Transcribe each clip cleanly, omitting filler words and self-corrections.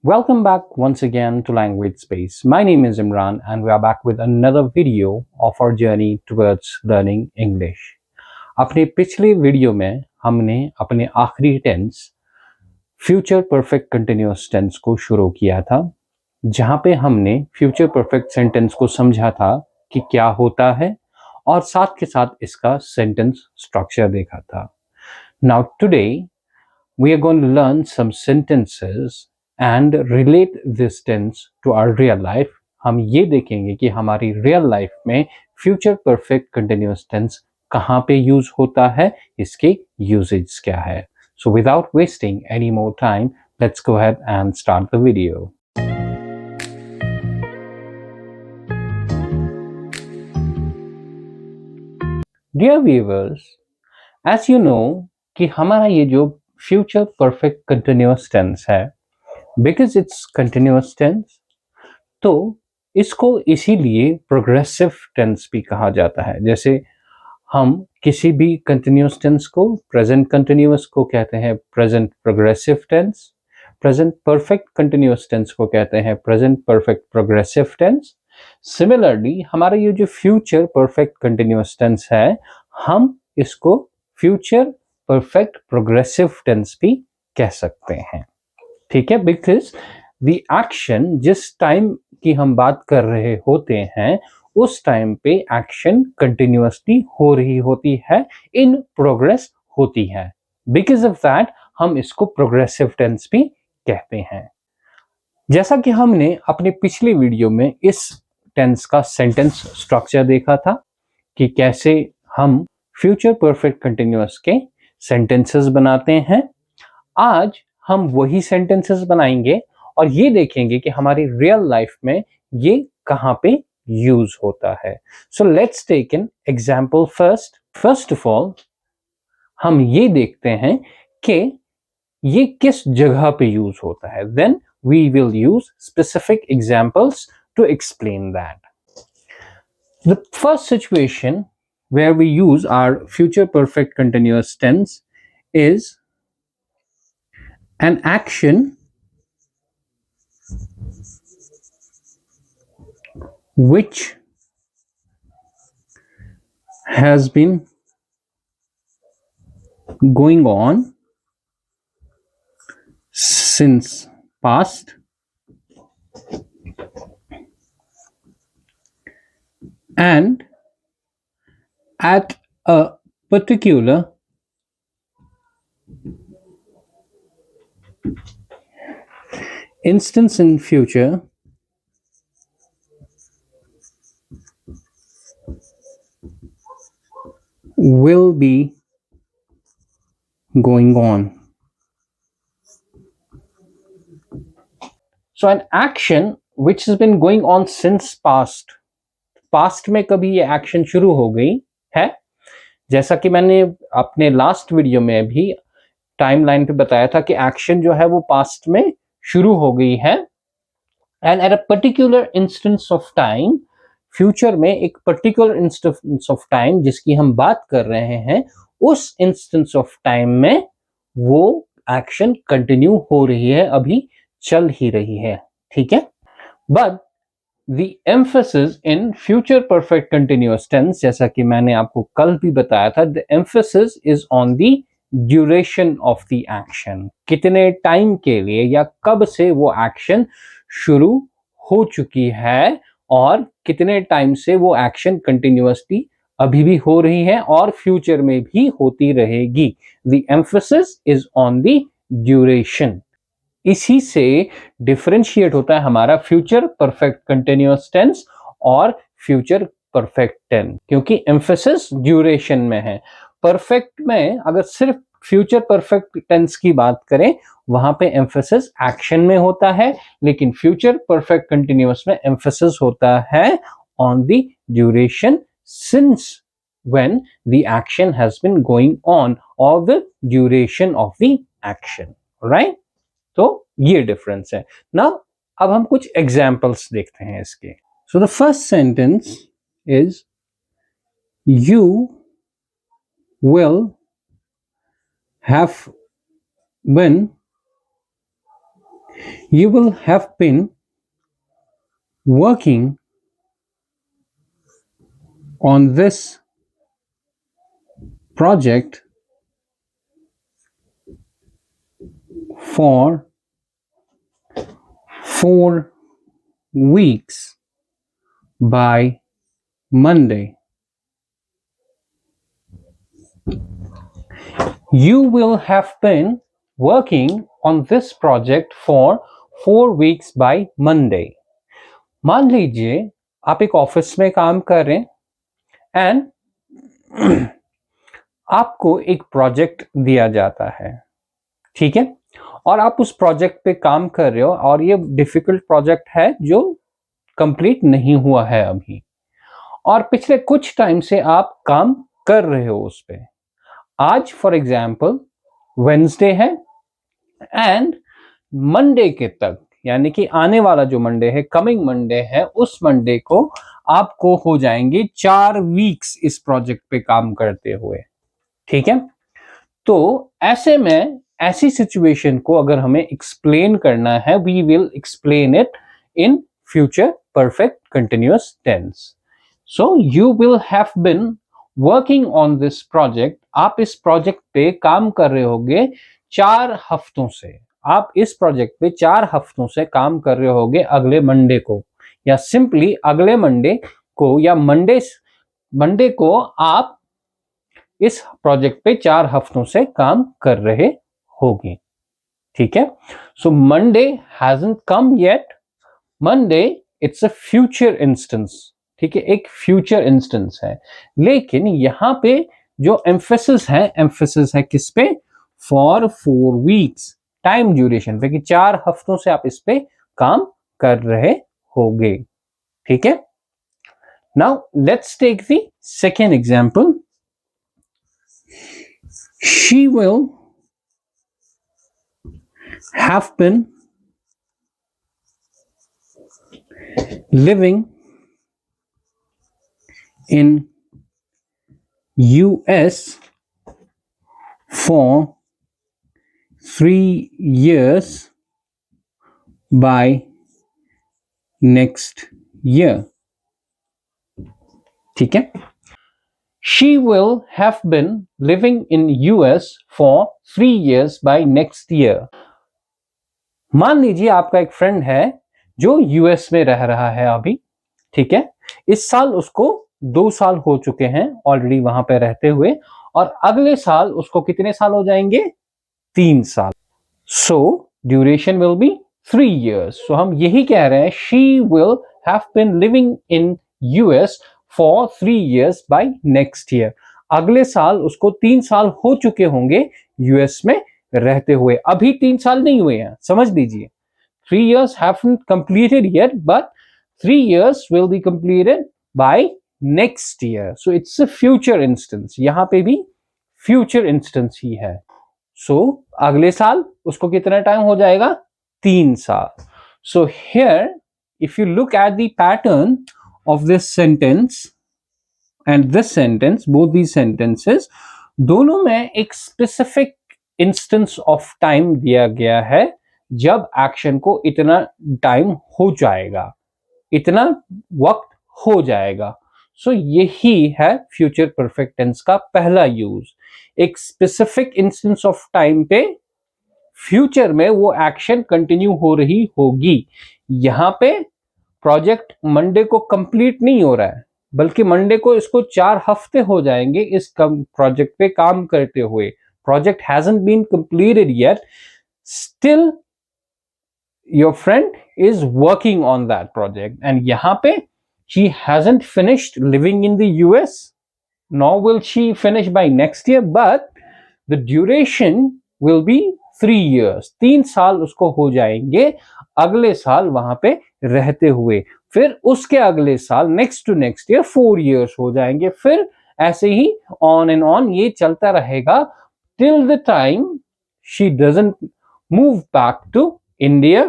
Welcome back once again to Language Space. My name is Imran and we are back with another video of our journey towards learning English. अपने पिछले video में हमने अपने आखिरी tense future perfect continuous tense को शुरू किया था, जहां पे हमने फ्यूचर परफेक्ट सेंटेंस को समझा था कि क्या होता है और साथ के साथ इसका सेंटेंस स्ट्रक्चर देखा था. Now today we are going to learn some sentences and relate this tense to our real life. हम ये देखेंगे कि हमारी रियल लाइफ में फ्यूचर परफेक्ट कंटिन्यूअस टेंस कहाँ पे यूज होता है, इसके यूजेज क्या है. So without wasting any more time, let's go ahead and start the video. Dear viewers, as you know कि हमारा ये जो फ्यूचर परफेक्ट कंटिन्यूअस टेंस है, बिकॉज इट्स कंटिन्यूअस टेंस, तो इसको इसीलिए प्रोग्रेसिव टेंस भी कहा जाता है. जैसे हम किसी भी कंटिन्यूअस टेंस को, प्रेजेंट कंटिन्यूअस को कहते हैं present progressive tense, present perfect continuous tense को कहते हैं present perfect progressive tense. Similarly हमारा ये जो फ्यूचर परफेक्ट कंटिन्यूअस टेंस है, हम इसको फ्यूचर परफेक्ट प्रोग्रेसिव टेंस भी कह सकते हैं. ठीक है, बिकॉज द एक्शन जिस टाइम की हम बात कर रहे होते हैं उस टाइम पे एक्शन कंटिन्यूअसली हो रही होती है, इन प्रोग्रेस होती है. बिकॉज ऑफ दैट हम इसको प्रोग्रेसिव टेंस भी कहते हैं. जैसा कि हमने अपने पिछले वीडियो में इस टेंस का सेंटेंस स्ट्रक्चर देखा था कि कैसे हम फ्यूचर परफेक्ट कंटिन्यूअस के सेंटेंसेस बनाते हैं, आज हम वही सेंटेंसेस बनाएंगे और ये देखेंगे कि हमारी रियल लाइफ में ये कहाँ पे यूज होता है. So let's take an example first. First of all हम ये देखते हैं कि ये किस जगह पे यूज होता है. Then we will use specific examples to explain that. The first situation where we use our future perfect continuous tense is an action which has been going on since past and at a particular instance in future will be going on. So an action which has been going on since past. Past में कभी ये action शुरू हो गई है, जैसा कि मैंने अपने लास्ट वीडियो में भी टाइमलाइन पे बताया था कि एक्शन जो है वो पास्ट में शुरू हो गई है. And at a particular instance of time, future में एक पर्टिकुलर इंस्टेंस ऑफ टाइम जिसकी हम बात कर रहे हैं, उस इंस्टेंस ऑफ टाइम में वो एक्शन कंटिन्यू हो रही है, अभी चल ही रही है. ठीक है, but The emphasis in future perfect continuous tense, जैसा कि मैंने आपको कल भी बताया था, the emphasis is on the duration of the action. कितने टाइम के लिए या कब से वो एक्शन शुरू हो चुकी है और कितने टाइम से वो एक्शन कंटिन्यूअसली अभी भी हो रही है और फ्यूचर में भी होती रहेगी. The emphasis is on the duration. इसी से डिफरेंशिएट होता है हमारा फ्यूचर परफेक्ट कंटिन्यूअस टेंस और फ्यूचर परफेक्ट टेंस, क्योंकि एम्फेसिस ड्यूरेशन में है. परफेक्ट में अगर सिर्फ फ्यूचर परफेक्ट टेंस की बात करें, वहां पे एम्फेसिस एक्शन में होता है, लेकिन फ्यूचर परफेक्ट कंटिन्यूअस में एम्फेसिस होता है on the duration since when the action has been going on or the duration of the action, right? तो ये डिफरेंस है ना. अब हम कुछ एग्जाम्पल्स देखते हैं इसके. So the first sentence is you will have been You will have been working on this project for 4 weeks by Monday. You will have been working on this project for 4 weeks by Monday. मान लीजिए आप एक office में काम कर रहे हैं and आपको एक प्रोजेक्ट दिया जाता है, ठीक है, और आप उस प्रोजेक्ट पे काम कर रहे हो और ये डिफिकल्ट प्रोजेक्ट है जो कंप्लीट नहीं हुआ है अभी, और पिछले कुछ टाइम से आप काम कर रहे हो उस पे। आज फॉर एग्जाम्पल वेंसडे है एंड मंडे के तक, यानी कि आने वाला जो मंडे है, कमिंग मंडे है, उस मंडे को आपको हो जाएंगे 4 वीक्स इस प्रोजेक्ट पे काम करते हुए, ठीक है। तो ऐसे में ऐसी सिचुएशन को अगर हमें एक्सप्लेन करना है, we will explain it in future perfect continuous tense. So you will have been working on this project, आप इस प्रोजेक्ट पे काम कर रहे होगे 4 हफ्तों से, आप इस प्रोजेक्ट पे 4 हफ्तों से काम कर रहे होगे अगले मंडे को, या सिंपली अगले मंडे को, या मंडे को आप इस प्रोजेक्ट पे 4 हफ्तों से काम कर रहे होगे, ठीक है। So Monday hasn't come yet, Monday it's a future instance, ठीक है, एक फ्यूचर इंस्टेंस है, लेकिन यहां पे जो एम्फेसिस है किस पे, फॉर 4 वीक्स, टाइम ड्यूरेशन पे, कि 4 हफ्तों से आप इस पे काम कर रहे होगे, ठीक है। Now let's take the second example. She will have been living in US for 3 years by next year, ठीक है। She will have been living in US for 3 years by next year. मान लीजिए आपका एक फ्रेंड है जो US में रह रहा है अभी, ठीक है, इस साल उसको 2 साल हो चुके हैं ऑलरेडी वहां पे रहते हुए, और अगले साल उसको कितने साल हो जाएंगे, 3 साल। So duration will be 3 years. सो हम यही कह रहे हैं, she will have been living in US for 3 years by next year. अगले साल उसको 3 साल हो चुके होंगे यूएस में रहते हुए, अभी 3 साल नहीं हुए हैं, समझ लीजिए। 3 years haven't completed yet, but 3 years will be completed by next year. So it's a future instance. यहां पे भी future instance ही है। So अगले साल उसको कितना टाइम हो जाएगा, 3 साल। So here, if you look at the pattern of this sentence and this sentence, both these sentences, दोनों में एक specific instance of time दिया गया है जब एक्शन को इतना टाइम हो जाएगा, इतना वक्त हो जाएगा। सो यही है फ्यूचर परफेक्ट टेंस का पहला यूज, एक स्पेसिफिक इंस्टेंस ऑफ टाइम पे फ्यूचर में वो एक्शन कंटिन्यू हो रही होगी। यहां पे प्रोजेक्ट मंडे को कंप्लीट नहीं हो रहा है, बल्कि मंडे को इसको 4 हफ्ते हो जाएंगे इस प्रोजेक्ट पे काम करते हुए। Project hasn't been completed yet, still your friend is working on that project, and yahan pe she hasn't finished living in the US, nor will she finish by next year, but the duration will be 3 years. 3 साल उसको हो जाएंगे अगले साल वहां पे रहते हुए, फिर उसके अगले साल next to next year 4 years हो जाएंगे, फिर ऐसे ही ऑन एंड ऑन ये चलता रहेगा till the time she doesn't move back to India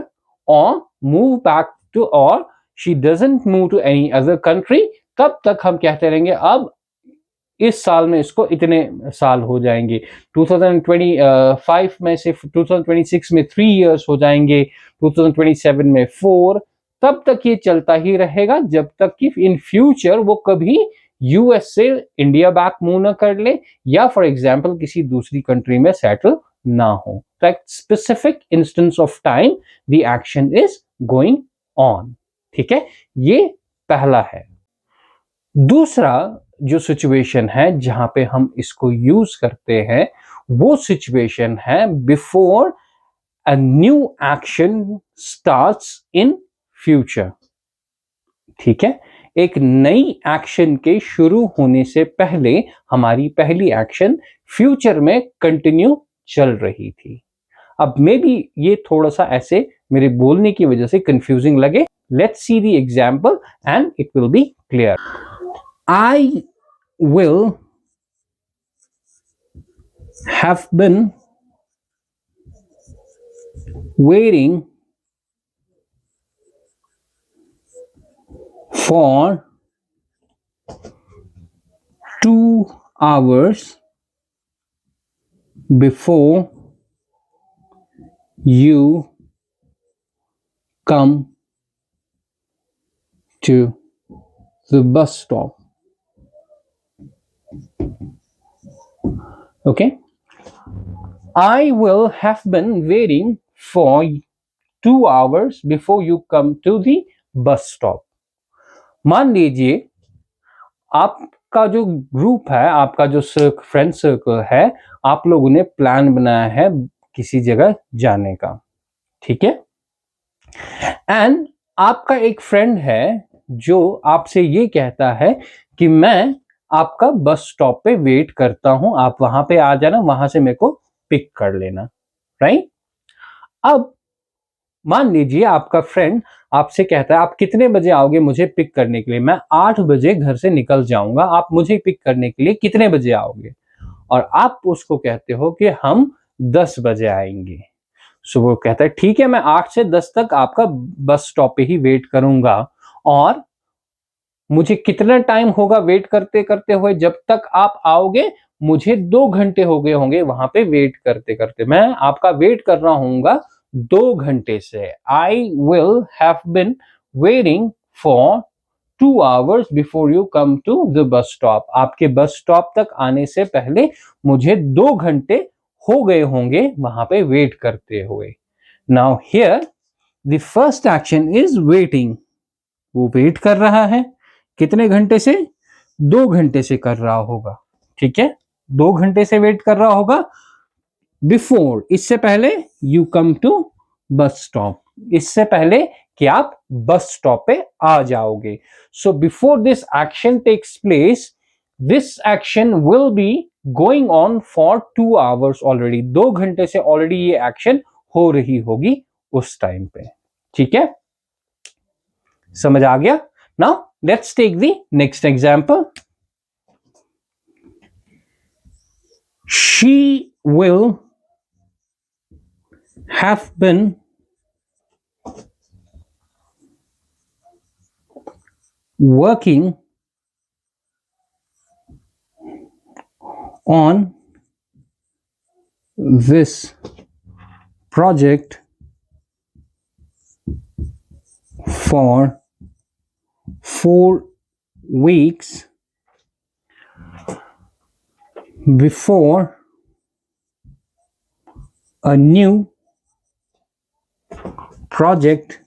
or move back to, or she doesn't move to any other country. तब तक हम कहते रहेंगे अब इस साल में इसको इतने साल हो जाएंगे, 2025 में से 2026 में 3 इयर्स हो जाएंगे, 2027 में 4, तब तक ये चलता ही रहेगा जब तक कि इन फ्यूचर वो कभी यूएस से इंडिया बैक मूव न कर ले या फॉर एग्जाम्पल किसी दूसरी कंट्री में सेटल ना हो। तो एक specific instance of time the action is going on. ठीक है, ये पहला है। दूसरा जो सिचुएशन है जहां पे हम इसको यूज करते हैं वो सिचुएशन है before a new action starts in future. ठीक है, एक नई एक्शन के शुरू होने से पहले हमारी पहली एक्शन फ्यूचर में कंटिन्यू चल रही थी। अब मे बी ये थोड़ा सा ऐसे मेरे बोलने की वजह से कंफ्यूजिंग लगे। Let's see the example and it will be clear. I will have been waiting for 2 hours before you come to the bus stop. Okay, I will have been waiting for 2 hours before you come to the bus stop. मान लीजिए आपका जो group है, आपका जो friend circle है, आप लोगों ने प्लान बनाया है किसी जगह जाने का। ठीक है, एंड आपका एक फ्रेंड है जो आपसे ये कहता है कि मैं आपका बस स्टॉप पे वेट करता हूं, आप वहां पे आ जाना, वहां से मेरे को पिक कर लेना। राइट, अब मान लीजिए आपका फ्रेंड आपसे कहता है आप कितने बजे आओगे मुझे पिक करने के लिए? मैं 8 बजे घर से निकल जाऊंगा, आप मुझे पिक करने के लिए कितने बजे आओगे? और आप उसको कहते हो कि हम 10 बजे आएंगे। सो वो कहता है ठीक है, मैं 8 से 10 तक आपका बस स्टॉप पे ही वेट करूंगा, और मुझे कितना टाइम होगा वेट करते करते हुए? जब तक आप आओगे मुझे 2 घंटे हो गए होंगे वहां पे वेट करते करते। मैं आपका वेट कर रहा हूँगा 2 घंटे से। I will have been waiting for 2 hours before you come to the bus stop. आपके बस स्टॉप तक आने से पहले मुझे 2 घंटे हो गए होंगे वहां पे वेट करते हुए। Now here the first action is waiting. वो वेट कर रहा है कितने घंटे से? 2 घंटे से कर रहा होगा। ठीक है, 2 घंटे से वेट कर रहा होगा बिफोर, इससे पहले you come to bus stop, इससे पहले कि आप बस स्टॉप पे आ जाओगे। So before this action takes place, this action will be going on for 2 hours already. 2 घंटे से ऑलरेडी ये एक्शन हो रही होगी उस टाइम पे। ठीक है, समझ आ गया? Now let's take the next example. She will have been working on this project for 4 weeks before a new project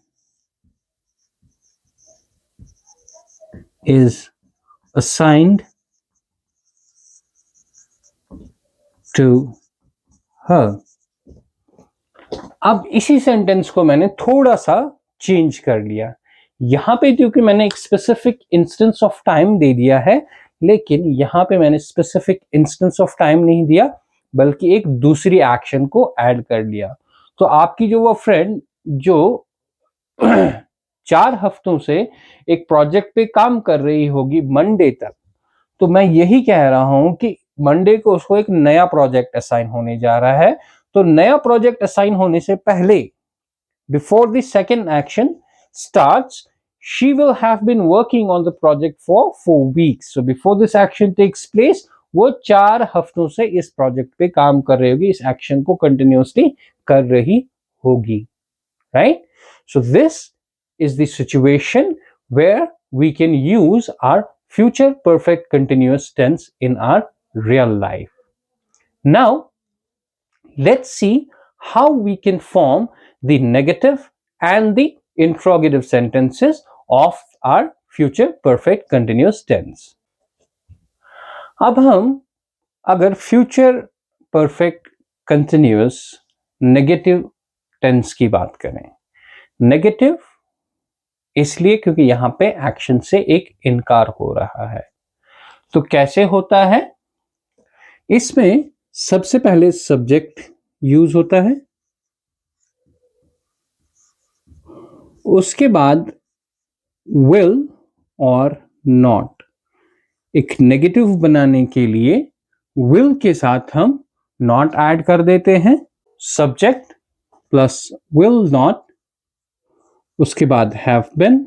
is assigned to her। अब इसी सेंटेंस को मैंने थोड़ा सा चेंज कर लिया। यहां पे क्योंकि मैंने एक स्पेसिफिक इंस्टेंस ऑफ टाइम दे दिया है, लेकिन यहां पे मैंने स्पेसिफिक इंस्टेंस ऑफ टाइम नहीं दिया बल्कि एक दूसरी एक्शन को ऐड कर लिया। तो आपकी जो वो फ्रेंड जो 4 हफ्तों से एक प्रोजेक्ट पे काम कर रही होगी मंडे तक, तो मैं यही कह रहा हूं कि मंडे को उसको एक नया प्रोजेक्ट असाइन होने जा रहा है। तो नया प्रोजेक्ट असाइन होने से पहले, before the second action starts, she will have been working on the project for 4 weeks. So before this action takes place, वो 4 हफ्तों से इस प्रोजेक्ट पे काम कर रही होगी, इस एक्शन को कंटिन्यूसली कर रही होगी, right? So this is the situation where we can use our future perfect continuous tense in our real life. Now let's see how we can form the negative and the interrogative sentences of our future perfect continuous tense. अब हम अगर future perfect continuous negative tense की बात करें, negative इसलिए क्योंकि यहां पे एक्शन से एक इनकार हो रहा है। तो कैसे होता है? इसमें सबसे पहले सब्जेक्ट यूज होता है, उसके बाद will और not। एक नेगेटिव बनाने के लिए will के साथ हम not ऐड कर देते हैं, सब्जेक्ट प्लस will not, उसके बाद have been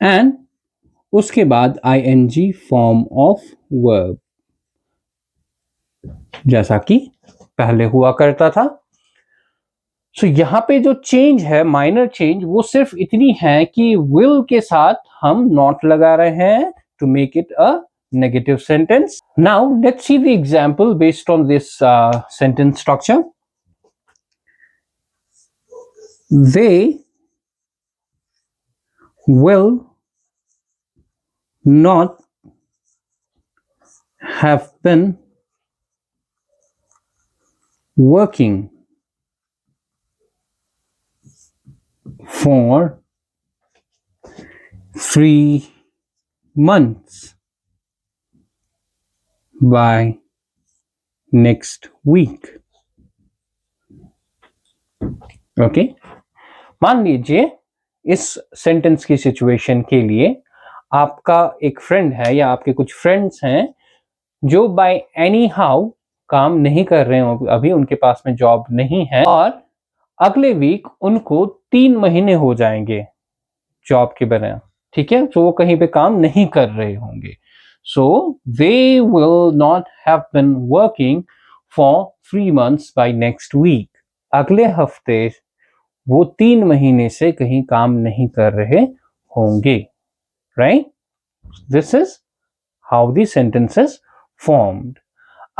एंड उसके बाद ing फॉर्म ऑफ वर्ब, जैसा कि पहले हुआ करता था। सो यहां पे जो चेंज है, माइनर चेंज, वो सिर्फ इतनी है कि will के साथ हम not लगा रहे हैं to make it a negative sentence. Now let's see the example based on this sentence structure. They will not have been working for 3 months by next week. Okay, मान लीजिए इस सेंटेंस की सिचुएशन के लिए आपका एक फ्रेंड है या आपके कुछ फ्रेंड्स हैं जो बाय एनी हाउ काम नहीं कर रहे हो, अभी उनके पास में जॉब नहीं है और अगले वीक उनको 3 महीने हो जाएंगे जॉब के बिना, ठीक है? तो वो कहीं पे काम नहीं कर रहे होंगे। So they will not have been working for 3 months by next week. अगले हफ्ते वो 3 महीने से कहीं काम नहीं कर रहे होंगे, right? This is how the sentence is formed.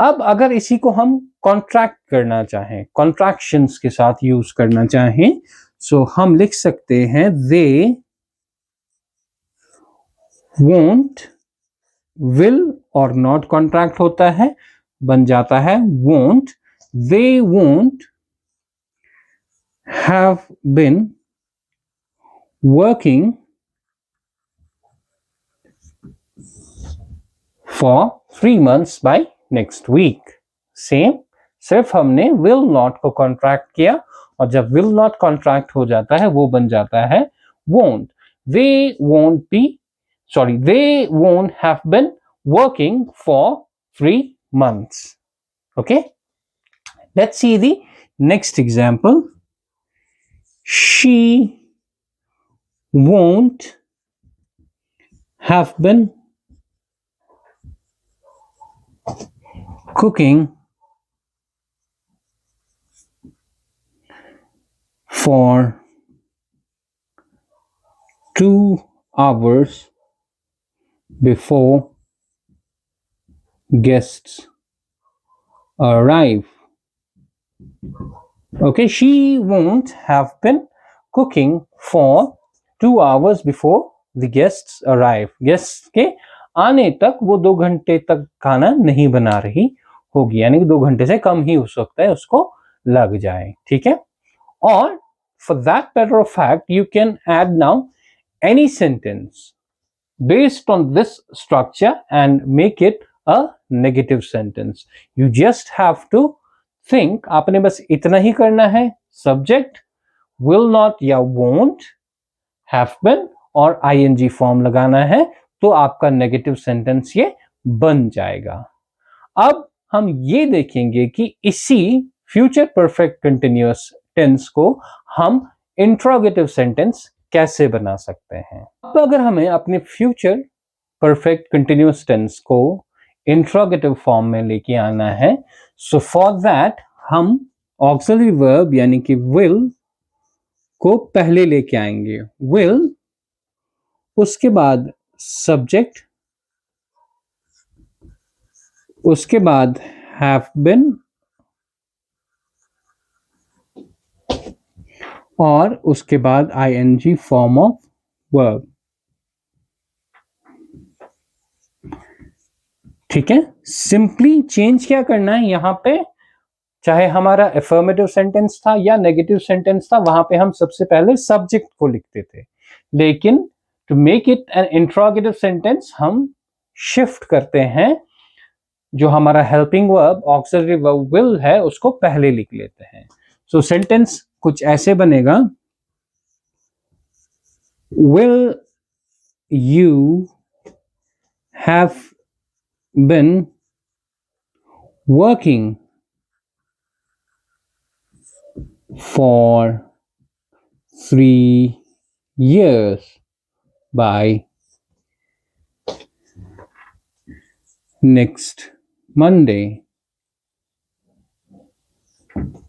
अब अगर इसी को हम कॉन्ट्रैक्ट करना चाहें, कॉन्ट्रैक्शंस के साथ यूज करना चाहें, सो हम लिख सकते हैं दे वोंट, विल और नॉट कॉन्ट्रैक्ट होता है, बन जाता है won't. They won't have been working for 3 months by next week. Same, सिर्फ हमने will not को कॉन्ट्रैक्ट किया और जब will not कॉन्ट्रैक्ट हो जाता है वो बन जाता है won't। they won't have been working for 3 months. Okay, let's see the next example. She won't have been cooking for 2 hours before guests arrive. Okay, she won't have been cooking for 2 hours before the guests arrive. Guests के आने तक वो 2 घंटे तक खाना नहीं बना रही होगी, यानी कि 2 घंटे से कम ही हो सकता है उसको लग जाए, ठीक है? और for that matter of fact, you can add now any sentence based on this structure and make it a negative sentence. You just have to think, आपने बस इतना ही करना है, subject will not या won't, have been और ing form लगाना है, तो आपका नेगेटिव सेंटेंस ये बन जाएगा। अब हम ये देखेंगे कि इसी फ्यूचर परफेक्ट कंटिन्यूअस टेंस को हम इंट्रोगेटिव सेंटेंस कैसे बना सकते हैं। अब अगर हमें अपने फ्यूचर परफेक्ट कंटिन्यूअस टेंस को इंट्रोगेटिव फॉर्म में लेके आना है, सो फॉर दैट हम ऑक्सिलरी वर्ब यानी कि विल को पहले लेके आएंगे। विल, उसके बाद सब्जेक्ट, उसके बाद हैव बिन, और उसके बाद आईएनजी फॉर्म ऑफ वर्ब। ठीक है, सिंपली चेंज क्या करना है यहां पे, चाहे हमारा एफर्मेटिव सेंटेंस था या नेगेटिव सेंटेंस था, वहां पे हम सबसे पहले सब्जेक्ट को लिखते थे, लेकिन to make it an interrogative sentence हम शिफ्ट करते हैं, जो हमारा helping verb auxiliary verb will है उसको पहले लिख लेते हैं। सो सेंटेंस कुछ ऐसे बनेगा, will you have been working for 3 years by next Monday.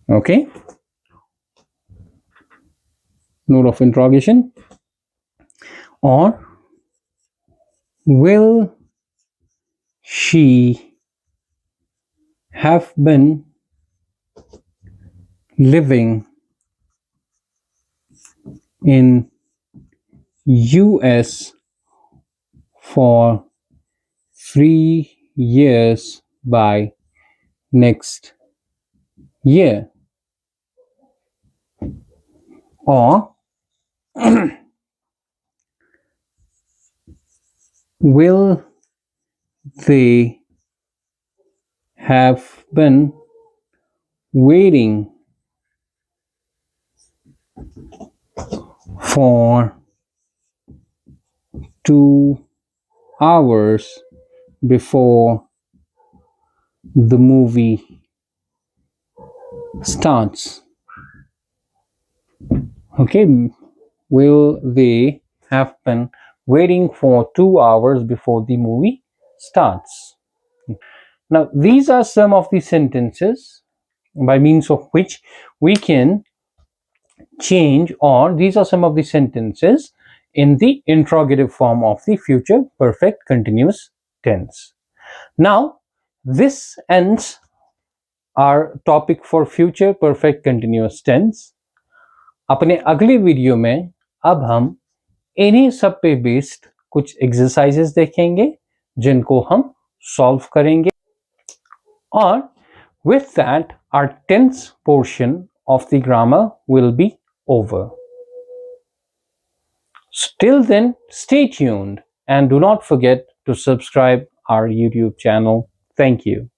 Okay, note of interrogation. Or will she have been living in US for 3 years by next year? Or will they have been waiting for 2 hours before the movie starts? Okay, will they have been waiting for 2 hours before the movie starts? Now, these are some of the sentences by means of which we can change, or these are some of the sentences in the interrogative form of the future perfect continuous tense. Now, this ends our topic for future perfect continuous tense. अपने अगले video में अब हम इन्हीं सब पे based कुछ exercises देखेंगे जिनको हम सॉल्व करेंगे, और with that our tense portion of the grammar will be over. Till then, stay tuned and do not forget to subscribe our YouTube channel. Thank you.